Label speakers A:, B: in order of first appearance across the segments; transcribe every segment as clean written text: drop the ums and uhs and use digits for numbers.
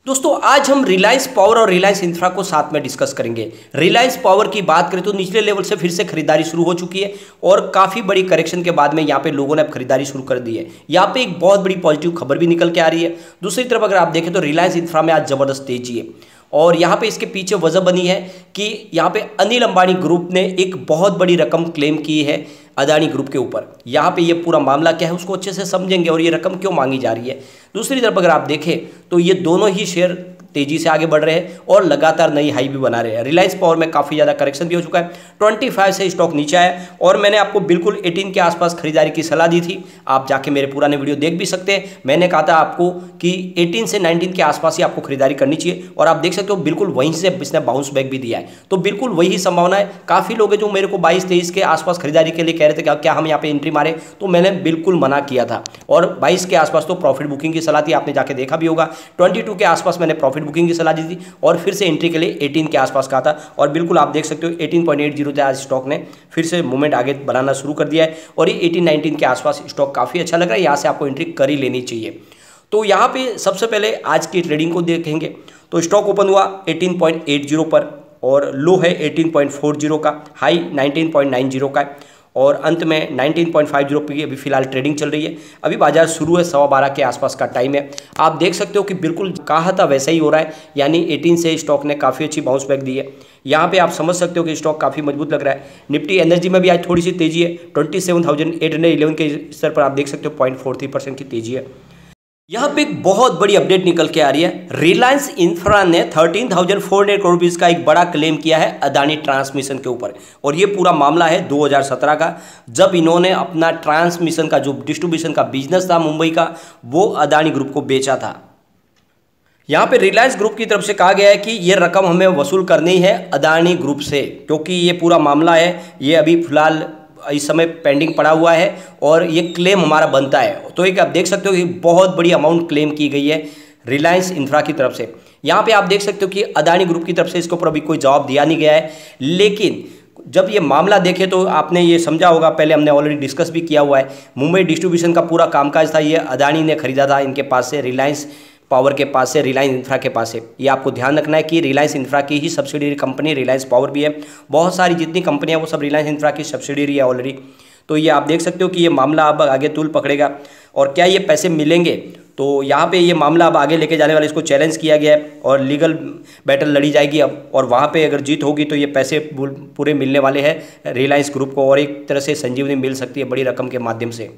A: दोस्तों आज हम रिलायंस पावर और रिलायंस इंफ्रा को साथ में डिस्कस करेंगे। रिलायंस पावर की बात करें तो निचले लेवल से फिर से खरीदारी शुरू हो चुकी है और काफ़ी बड़ी करेक्शन के बाद में यहाँ पे लोगों ने अब खरीदारी शुरू कर दी है। यहाँ पे एक बहुत बड़ी पॉजिटिव खबर भी निकल के आ रही है। दूसरी तरफ अगर आप देखें तो रिलायंस इंफ्रा में आज ज़बरदस्त तेजी है और यहाँ पे इसके पीछे वजह बनी है कि यहाँ पे अनिल अंबानी ग्रुप ने एक बहुत बड़ी रकम क्लेम की है अदानी ग्रुप के ऊपर। यहाँ पे ये पूरा मामला क्या है उसको अच्छे से समझेंगे और ये रकम क्यों मांगी जा रही है। दूसरी तरफ अगर आप देखें तो ये दोनों ही शेयर तेजी से आगे बढ़ रहे हैं और लगातार नई हाई भी बना रहे हैं। रिलायंस पावर में काफ़ी ज़्यादा करेक्शन भी हो चुका है, 25 से स्टॉक नीचे आया और मैंने आपको बिल्कुल 18 के आसपास खरीदारी की सलाह दी थी। आप जाके मेरे पुराने वीडियो देख भी सकते हैं। मैंने कहा था आपको कि 18 से 19 के आसपास ही आपको खरीदारी करनी चाहिए और आप देख सकते हो बिल्कुल वहीं से इसने बाउंस बैक भी दिया है। तो बिल्कुल वही संभावना है। काफ़ी लोग हैं जो मेरे को 22-23 के आसपास खरीदारी के लिए कह रहे थे क्या हम यहाँ पे एंट्री मारे, तो मैंने बिल्कुल मना किया था और 22 के आसपास तो प्रॉफिट बुकिंग की सलाह थी, आपने जाके देखा भी होगा। 22 के आसपास मैंने प्रॉफिट बुकिंग की सलाह दी थी और फिर से एंट्री के लिए 18 के आसपास कहा था और बिल्कुल आप देख सकते हो 18.80 थे। आज स्टॉक ने फिर से मूवमेंट आगे बनाना शुरू कर दिया है और ये 18-19 के आसपास स्टॉक काफ़ी अच्छा लग रहा है। यहाँ से आपको एंट्री कर ही लेनी चाहिए। तो यहाँ पे सबसे पहले आज की ट्रेडिंग को देखेंगे तो स्टॉक ओपन हुआ 18.80 पर और लो है 18.40 का, हाई 19.90 का है और अंत में 19.50 की अभी फिलहाल ट्रेडिंग चल रही है। अभी बाजार शुरू है 12:15 के आसपास का टाइम है। आप देख सकते हो कि बिल्कुल कहा था वैसा ही हो रहा है, यानी 18 से स्टॉक ने काफ़ी अच्छी बाउंस बैक दी है। यहाँ पे आप समझ सकते हो कि स्टॉक काफ़ी मजबूत लग रहा है। निफ्टी एनर्जी में भी आज थोड़ी सी तेजी है, 27,811 के स्तर पर आप देख सकते हो 0.43% की तेजी है। यहाँ पे एक बहुत बड़ी अपडेट निकल के आ रही है। रिलायंस इंफ्रा ने 13,400 करोड़ रुपीज़ का एक बड़ा क्लेम किया है अदानी ट्रांसमिशन के ऊपर और ये पूरा मामला है 2017 का, जब इन्होंने अपना ट्रांसमिशन का जो डिस्ट्रीब्यूशन का बिजनेस था मुंबई का वो अदानी ग्रुप को बेचा था। यहाँ पे रिलायंस ग्रुप की तरफ से कहा गया है कि ये रकम हमें वसूल करनी है अदानी ग्रुप से, क्योंकि ये पूरा मामला है ये अभी फिलहाल इस समय पेंडिंग पड़ा हुआ है और ये क्लेम हमारा बनता है। तो एक आप देख सकते हो कि बहुत बड़ी अमाउंट क्लेम की गई है रिलायंस इंफ्रा की तरफ से। यहाँ पे आप देख सकते हो कि अदानी ग्रुप की तरफ से इसके ऊपर अभी कोई जवाब दिया नहीं गया है, लेकिन जब ये मामला देखे तो आपने ये समझा होगा, पहले हमने ऑलरेडी डिस्कस भी किया हुआ है। मुंबई डिस्ट्रीब्यूशन का पूरा कामकाज था ये अदानी ने खरीदा था इनके पास से, रिलायंस पावर के पास से, रिलायंस इंफ्रा के पास से। ये आपको ध्यान रखना है कि रिलायंस इंफ्रा की ही सब्सिडियरी कंपनी रिलायंस पावर भी है। बहुत सारी जितनी कंपनियां वो सब रिलायंस इंफ्रा की सब्सिडियरी है ऑलरेडी। तो ये आप देख सकते हो कि ये मामला अब आगे तूल पकड़ेगा और क्या ये पैसे मिलेंगे, तो यहाँ पे ये मामला अब आगे लेके जाने वाले इसको चैलेंज किया गया है और लीगल बैटल लड़ी जाएगी अब, और वहाँ पे अगर जीत होगी तो ये पैसे पूरे मिलने वाले हैं रिलायंस ग्रुप को और एक तरह से संजीवनी मिल सकती है बड़ी रकम के माध्यम से।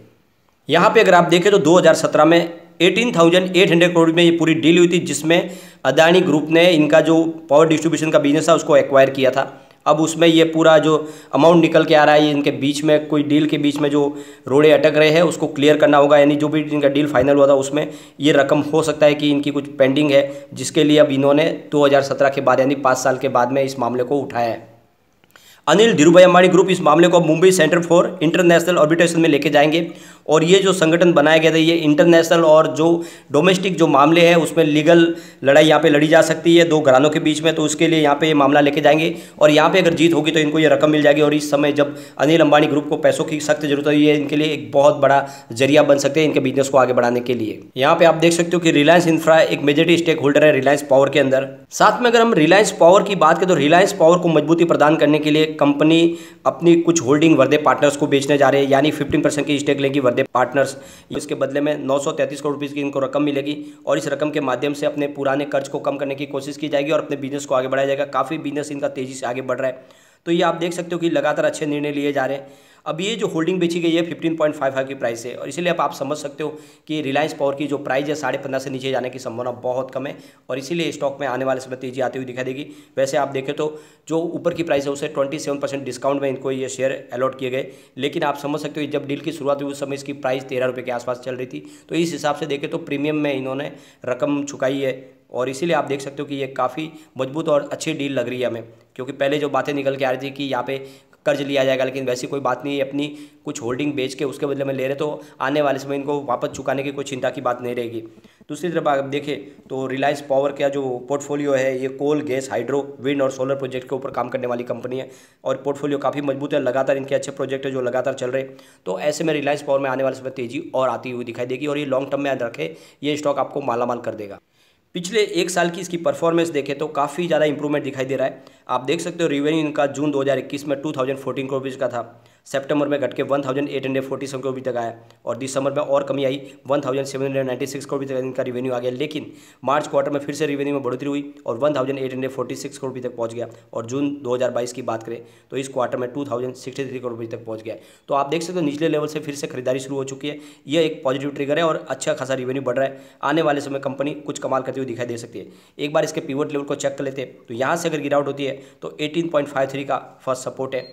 A: यहाँ पे अगर आप देखें तो 2017 में 18,800 करोड़ में ये पूरी डील हुई थी, जिसमें अदानी ग्रुप ने इनका जो पावर डिस्ट्रीब्यूशन का बिजनेस था उसको एक्वायर किया था। अब उसमें ये पूरा जो अमाउंट निकल के आ रहा है, इनके बीच में कोई डील के बीच में जो रोड़े अटक रहे हैं उसको क्लियर करना होगा, यानी जो भी इनका डील फाइनल हुआ था उसमें ये रकम हो सकता है कि इनकी कुछ पेंडिंग है, जिसके लिए अब इन्होंने 2017 के बाद यानी 5 साल के बाद में इस मामले को उठाया है। अनिल धीरूभाई अंबानी ग्रुप इस मामले को Mumbai centre for international arbitration में लेके जाएंगे और ये जो संगठन बनाया गया था ये इंटरनेशनल और जो डोमेस्टिक जो मामले हैं उसमें लीगल लड़ाई यहाँ पे लड़ी जा सकती है दो घरानों के बीच में, तो उसके लिए यहाँ पे ये मामला लेके जाएंगे और यहाँ पे अगर जीत होगी तो इनको ये रकम मिल जाएगी और इस समय जब अनिल अंबानी ग्रुप को पैसों की सख्त जरूरत है ये इनके लिए एक बहुत बड़ा जरिया बन सकते हैं इनके बिजनेस को आगे बढ़ाने के लिए। यहाँ पे आप देख सकते हो कि रिलायंस इंफ्रा एक मेजॉरिटी स्टेक होल्डर है रिलायंस पावर के अंदर। साथ में अगर हम रिलायंस पावर की बात करें तो रिलायंस पावर को मजबूती प्रदान करने के लिए कंपनी अपनी कुछ होल्डिंग वर्दे पार्टनर्स को बेचने जा रहे हैं, यानी 15% की स्टेक लेगी वर्दे पार्टनर्स। इसके बदले में 933 करोड़ रुपये की इनको रकम मिलेगी और इस रकम के माध्यम से अपने पुराने कर्ज को कम करने की कोशिश की जाएगी और अपने बिजनेस को आगे बढ़ाया जाएगा। काफ़ी बिजनेस इनका तेजी से आगे बढ़ रहा है, तो ये आप देख सकते हो कि लगातार अच्छे निर्णय लिए जा रहे हैं। अब ये जो होल्डिंग बेची गई है 15.55 की प्राइस है और इसीलिए अब आप समझ सकते हो कि रिलायंस पावर की जो प्राइस है 15.5 से नीचे जाने की संभावना बहुत कम है और इसीलिए स्टॉक में आने वाले समय तेजी आती हुई दिखाई देगी। वैसे आप देखें तो जो ऊपर की प्राइस है उसे 27% डिस्काउंट में इनको ये शेयर अलॉट किए गए, लेकिन आप समझ सकते हो जब डील की शुरुआत हुई उस समय इसकी प्राइस 13 रुपये के आसपास चल रही थी। तो इस हिसाब से देखें तो प्रीमियम में इन्होंने रकम चुकाई है और इसीलिए आप देख सकते हो कि ये काफ़ी मजबूत और अच्छी डील लग रही है हमें, क्योंकि पहले जो बातें निकल के आ रही थी कि यहाँ पे कर्ज लिया जाएगा, लेकिन वैसी कोई बात नहीं है। अपनी कुछ होल्डिंग बेच के उसके बदले में ले रहे तो आने वाले समय इनको वापस चुकाने की कोई चिंता की बात नहीं रहेगी। दूसरी तरफ आप देखें तो रिलायंस पावर का जो पोर्टफोलियो है ये कोल, गैस, हाइड्रो, विंड और सोलर प्रोजेक्ट के ऊपर काम करने वाली कंपनी है और पोर्टफोलियो काफ़ी मजबूत है। लगातार इनके अच्छे प्रोजेक्ट है जो लगातार चल रहे हैं, तो ऐसे में रिलायंस पावर में आने वाले समय तेजी और आती हुई दिखाई देगी और ये लॉन्ग टर्म में याद रखें ये स्टॉक आपको मालामाल कर देगा। पिछले एक साल की इसकी परफॉर्मेंस देखें तो काफ़ी ज़्यादा इंप्रूवमेंट दिखाई दे रहा है। आप देख सकते हो रेवेन्यू इनका जून 2021 में 2014 करोड़ रुपीज़ का था, सितंबर में घट के 1847 करोड़ रुपये तक आया और दिसंबर में और कमी आई 1796 करोड़ रुपये तक इनका रेवेन्यू आ गया। लेकिन मार्च क्वार्टर में फिर से रेवेन्यू में बढ़ोतरी हुई और 1846 करोड़ रुपये तक पहुंच गया और जून 2022 की बात करें तो इस क्वार्टर में 2063 करोड़ रुपये तक पहुंच गया। तो आप देख सकते हो निचले लेवल से फिर से खरीदारी शुरू हो चुकी है। यह एक पॉजिटिव ट्रिगर है और अच्छा खासा रेवेन्यू बढ़ रहा है। आने वाले समय कंपनी कुछ कमाल करती हुई दिखाई दे सकती है। एक बार इसके पिवट लेवल को चेक कर लेते हैं तो यहाँ से अगर गिरावट होती है तो 18.53 का फर्स्ट सपोर्ट है।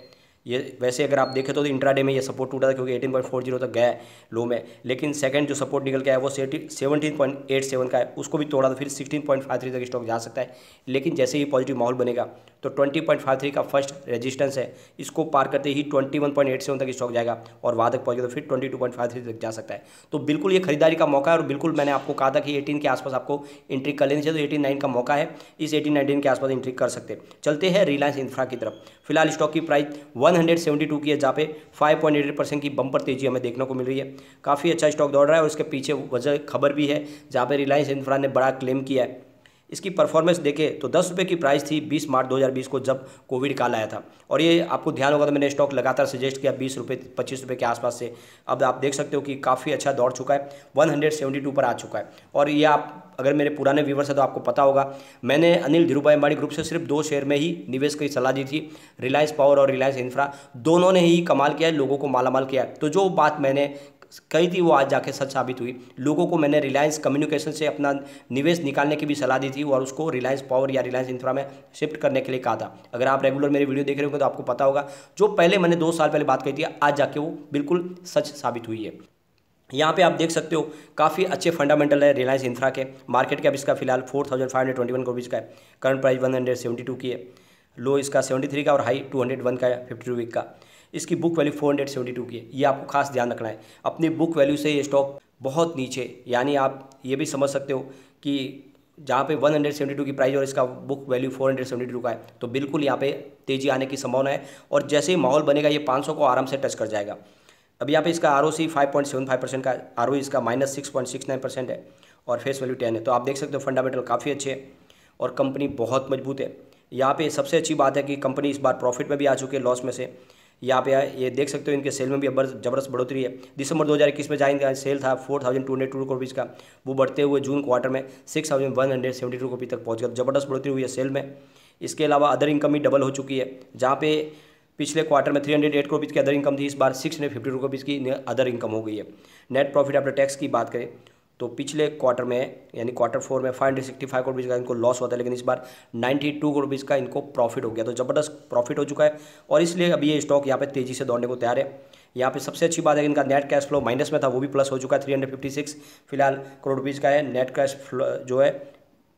A: ये वैसे अगर आप देखें तो इंट्राडे में ये सपोर्ट टूटा था क्योंकि 18.40 तक गया है लो में, लेकिन सेकंड जो सपोर्ट निकल के आया वो 17.87 का है, उसको भी तोड़ा तो फिर 16.53 तक स्टॉक जा सकता है। लेकिन जैसे ही पॉजिटिव माहौल बनेगा तो 20.53 का फर्स्ट रेजिस्टेंस है, इसको पार करते ही 21.87 तक स्टॉक जाएगा और वहाँ तक पहुँचेगा तो फिर 22.53 तक जा सकता है। तो बिल्कुल ये खरीदारी का मौका है और बिल्कुल मैंने आपको कहा था कि 18 के आसपास आपको एंट्री कर लेनी चाहिए, तो 18-9 का मौका है, इस 18-19 के आसपास एंट्री कर सकते हैं। चलते हैं रिलायंस इंफ्रा की तरफ। फिलहाल स्टॉक की प्राइस 172 की है जहाँ पे 5.8% की बम्पर तेजी हमें देखने को मिल रही है। काफ़ी अच्छा स्टॉक दौड़ रहा है और इसके पीछे वजह खबर भी है जहाँ पे रिलायंस इंफ्रा ने बड़ा क्लेम किया है। इसकी परफॉर्मेंस देखें तो 10 रुपये की प्राइस थी 20 मार्च 2020 को जब कोविड काल आया था और ये आपको ध्यान होगा तो मैंने स्टॉक लगातार सजेस्ट किया 20 रुपये 25 रुपये के आसपास से। अब आप देख सकते हो कि काफ़ी अच्छा दौड़ चुका है, 172 पर आ चुका है। और ये आप अगर मेरे पुराने व्यूवर्स हैं तो आपको पता होगा मैंने अनिल धीरूभाई अंबानी ग्रुप से सिर्फ 2 शेयर में ही निवेश की सलाह दी थी, रिलायंस पावर और रिलायंस इंफ्रा, दोनों ने ही कमाल किया है, लोगों को मालामाल किया है। तो जो बात मैंने कही थी वो आज जाके सच साबित हुई। लोगों को मैंने रिलायंस कम्युनिकेशन से अपना निवेश निकालने की भी सलाह दी थी और उसको रिलायंस पावर या रिलायंस इंफ्रा में शिफ्ट करने के लिए कहा था। अगर आप रेगुलर मेरे वीडियो देख रहे होंगे तो आपको पता होगा जो पहले मैंने 2 साल पहले बात कही थी आज जाके वो बिल्कुल सच साबित हुई है। यहाँ पे आप देख सकते हो काफ़ी अच्छे फंडामेंटल है रिलायंस इंफ्रा के। मार्केट कैप इसका फिलहाल 4521 करोड़ रुपीज़ का है, करंट प्राइस 172 की है, लो इसका 73 का और हाई 201 का है 52 वीक का। इसकी बुक वैल्यू 472 की है, ये आपको खास ध्यान रखना है। अपनी बुक वैल्यू से ये स्टॉक बहुत नीचे, यानी आप ये भी समझ सकते हो कि जहाँ पे 172 की प्राइस और इसका बुक वैल्यू 472 का है तो बिल्कुल यहाँ पे तेज़ी आने की संभावना है और जैसे ही माहौल बनेगा ये 500 को आराम से टच कर जाएगा। अब यहाँ पे इसका ROC 5.75% का, ROE इसका -6.69% है और फेस वैल्यू 10 है। तो आप देख सकते हो फंडामेंटल काफ़ी अच्छे हैं और कंपनी बहुत मजबूत है। यहाँ पे सबसे अच्छी बात है कि कंपनी इस बार प्रॉफिट में भी आ चुकी है लॉस में से। यहाँ पे ये देख सकते हो इनके सेल में भी जबरदस्त बढ़ोतरी है। दिसंबर 2021 में जहाँ इनका सेल था 4202 करोड़ रुपीज़ का, वो बढ़ते हुए जून क्वार्टर में 6172 करोड़ रुपये तक पहुँच गया। जबरदस्त बढ़ोतरी हुई है सेल में। इसके अलावा अदर इनकम भी डबल हो चुकी है, जहाँ पे पिछले क्वार्टर में 308 करोड़ रुपये की अदर इनकम थी, इस बार 652 करोड़ रुपये की अदर इनकम हो गई है। नेट प्रॉफिट आफ्टर टैक्स की बात करें तो पिछले क्वार्टर में यानी क्वार्टर 4 में 565 करोड़ रुपये का इनको लॉस हुआ था, लेकिन इस बार 92 करोड़ रुपये का इनको प्रॉफिट हो गया। तो ज़बरदस्त प्रॉफिट हो चुका है और इसलिए अभी ये स्टॉक यहाँ पे तेज़ी से दौड़ने को तैयार है। यहाँ पे सबसे अच्छी बात है कि इनका नेट कैश फ्लो माइनस में था, वो भी प्लस हो चुका है, 356 फिलहाल करोड़ रुपीज़ का है। नेट कैश फ्लो जो है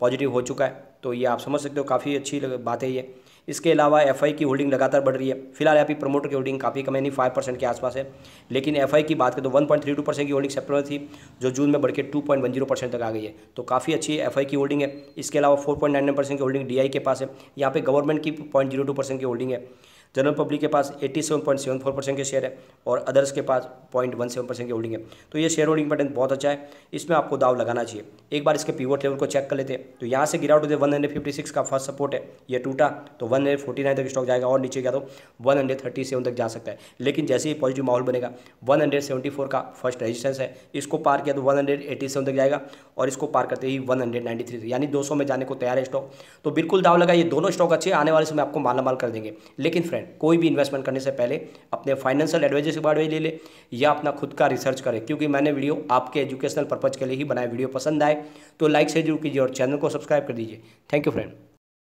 A: पॉजिटिव हो चुका है, तो ये आप समझ सकते हो काफ़ी अच्छी बात है ये। इसके अलावा FI की होल्डिंग लगातार बढ़ रही है। फिलहाल यहाँ पे प्रमोटर की होल्डिंग काफ़ी कम है, नहीं 5% के आसपास है, लेकिन FI की बात करें तो 1.32% की होल्डिंग सितंबर में थी जो जून में बढ़ के 2.10% तक आ गई है। तो काफ़ी अच्छी FI की होल्डिंग है। इसके अलावा 4.99% की होल्डिंग DI के पास है। यहाँ पे गवर्नमेंट की 0.02% की होल्डिंग है। जनरल पब्लिक के पास 87.74% के शेयर है और अदर्स के पास 0.17% की होल्डिंग है। तो ये शेयर होल्डिंग पैटर्न बहुत अच्छा है, इसमें आपको दाव लगाना चाहिए। एक बार इसके पिवट लेवल को चेक कर लेते हैं तो यहाँ से गिरावट होते 156 का फर्स्ट सपोर्ट है, ये टूटा तो 149 तक स्टॉक जाएगा और नीचे गया तो 137 तक जा सकता है। लेकिन जैसे ही पॉजिटिव माहौल बनेगा 174 का फर्स्ट रेजिस्टेंस है, इसको पार किया तो 187 तक जाएगा और इसको पार करते ही 193 यानी 200 में जाने को तैयार है स्टॉक। तो बिल्कुल दाव लगा, ये दोनों स्टॉक अच्छे आने वाले समय आपको मालामाल कर देंगे। लेकिन कोई भी इन्वेस्टमेंट करने से पहले अपने फाइनेंशियल एडवाइजर से बात ले ले या अपना खुद का रिसर्च करें, क्योंकि मैंने वीडियो आपके एजुकेशनल पर्पज के लिए ही बनाया। वीडियो पसंद आए तो लाइक शेयर जरूर कीजिए और चैनल को सब्सक्राइब कर दीजिए। Thank you friend.